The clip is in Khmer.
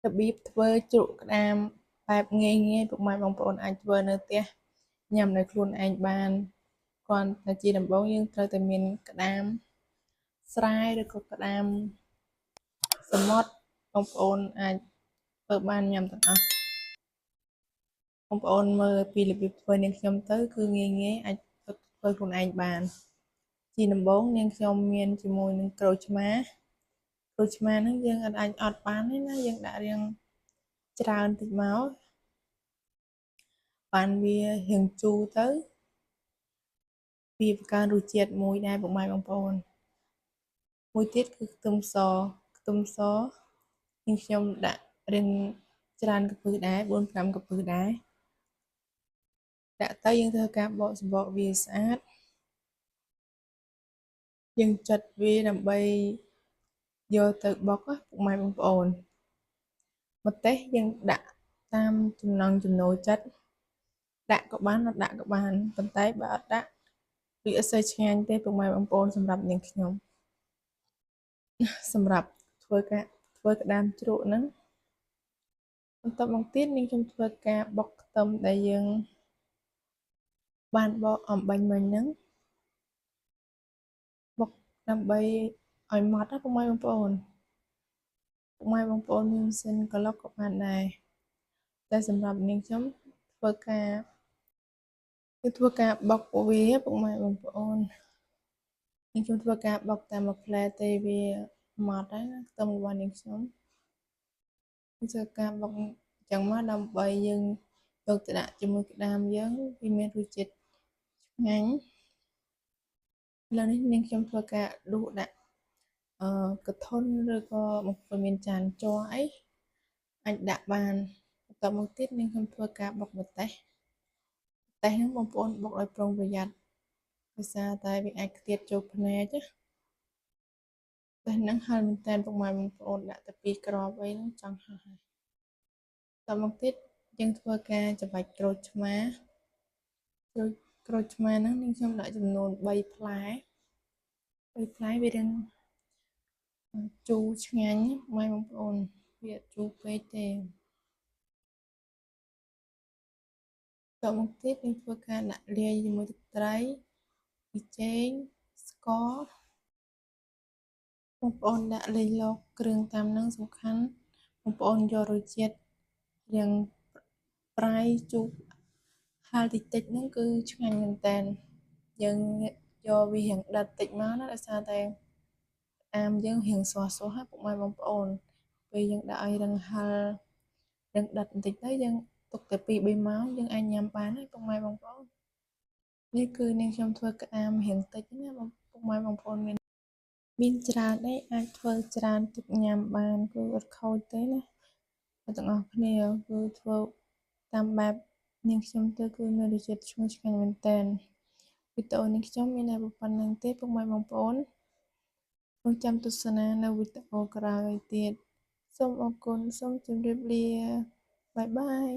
របៀបធ្វើជ្រក់ក្តាមបែបងាយៗពុកម៉ែបងប្អូនអាចធ្វើនៅផ្ទះញ៉ាំដោយខ្លួនឯងបានគ្រាន់តែជាដំបូងយើងត្រូវតែមានក្តាមស្រែឬក៏ក្តាមសមុទ្របងប្អូនអាចធ្វើបានញ៉ាំទាំងអស់បងប្អូនមើលពីរបៀបធ្វើនាងខ្ញុំទៅគឺងាយៗអាចធ្វើខ្លួនឯងបានជាដំបូងនាងខ្ញុំមានជាមួយនឹងក្រូចឆ្មាហ្នឹងយើងអាចអត់បានទេណាយើងដាក់រាងច្រើនតិចមកបានវារៀងជូរទៅវាបង្កើនរសជាតិមួយដែរពុកម៉ែបងប្អូនមួយទៀតគឺខ្ទឹមសនាងខ្ញុំដាក់រាងច្រើនកំពឹសដែរ4-5កំពឹសដែរដាក់ទៅយើងធ្វើការបកសំបកវាស្អាតយើងចិតវាដើម្បីយកទៅបុកពុកម៉ែបងប្អូនម្ទេសយើងដាក់តាមចំណង់ចំណូលចិត្តដាក់ក៏បានអត់ដាក់ក៏បានប៉ុន្តែបើអត់ដាក់វាអត់សូវឆ្ងាញ់ទេពុកម៉ែបងប្អូនសម្រាប់នាងខ្ញុំសម្រាប់ធ្វើក្តាមជ្រក់ហ្នឹងបន្តមកទៀតនាងខ្ញុំធ្វើការបុកខ្ទឹមដែលយើងបានបកអំបាញ់មិញហ្នឹងបុកដើម្បីឲ្យម៉ត់ណាពុកម៉ែបងប្អូនមានម៉ាស៊ីនក្លុកក៏បានដែរតែសម្រាប់នាងខ្ញុំធ្វើការបុកវាពុកម៉ែបងប្អូននាងខ្ញុំធ្វើការបុកតាមមួយផ្លែទេវាម៉ត់ហើយណាខ្ទឹមរបស់នាងខ្ញុំធ្វើការបុកចឹងមកដើម្បីយើងយកទៅដាក់ជាមួយក្តាមយើងវាមានរសជាតិឆ្ងាញ់ឥឡូវនេះនាងខ្ញុំធ្វើការដួសដាក់កឋិនឬក៏មកមានចានជ័រអីអាចដាក់បានបន្តមកទៀតនាងខ្ញុំធ្វើការបុកម្ទេសហ្នឹងបងប្អូនបុកឲ្យប្រុងប្រយ័ត្នដោយសារតែវាអាចខ្ទាតចូលភ្នែកណាតែហ្នឹងហឹរមែនតើពុកម៉ែបងប្អូនដាក់តែ2គ្រាប់អីហ្នឹងចង់ហឹរហើយតមកទៀតយើងធ្វើការច្របាច់ក្រូចឆ្មាហ្នឹងនាងខ្ញុំដាក់ចំនួន3ផ្លែវារាងជូរឆ្ងាញ់ម៉ែបងប្អូនវាជូរពេកទេតមកទៀតយើងធ្វើការដាក់លាយជាមួយទឹកត្រីប៊ីចេងស្ករបងប្អូនដាក់លៃលកគ្រឿងតាមនឹងសំខាន់បងប្អូនយករសជាតិយ៉ាងប្រៃជូរហឹរតិចហ្នឹងគឺឆ្ងាញ់មែនតើយើងយកវារៀងដិតតិចមកណាដោយសារតែអាមយើងរៀងស្រស់ហើយពុកម៉ែបងប្អូនពេលយើងដាក់ឲ្យរឹងហឹររឹងដិតបន្តិចទៅយើងទុកតែ2-3ម៉ោងយើងអាចញ៉ាំបានហើយពុកម៉ែបងប្អូននេះគឺនាងខ្ញុំធ្វើក្តាមរៀងតិចណាពុកម៉ែបងប្អូនមានច្រើនទេអាចធ្វើច្រើនទុកញ៉ាំបានគឺអត់ខូចទេណាបងទាំងអស់គ្នាគឺធ្វើតាមបែបនាងខ្ញុំទៅគឺមានរសជាតិឈ្ងុយឆ្ងាញ់មែនតើវីដេអូនេះខ្ញុំមានតែប៉ុណ្្នឹងទេពុកម៉ែបងប្អូនរងចាំទស្សនានៅវីដេអូក្រោយទៀតសូមអរគុណសូមជម្រាបលាបាយបាយ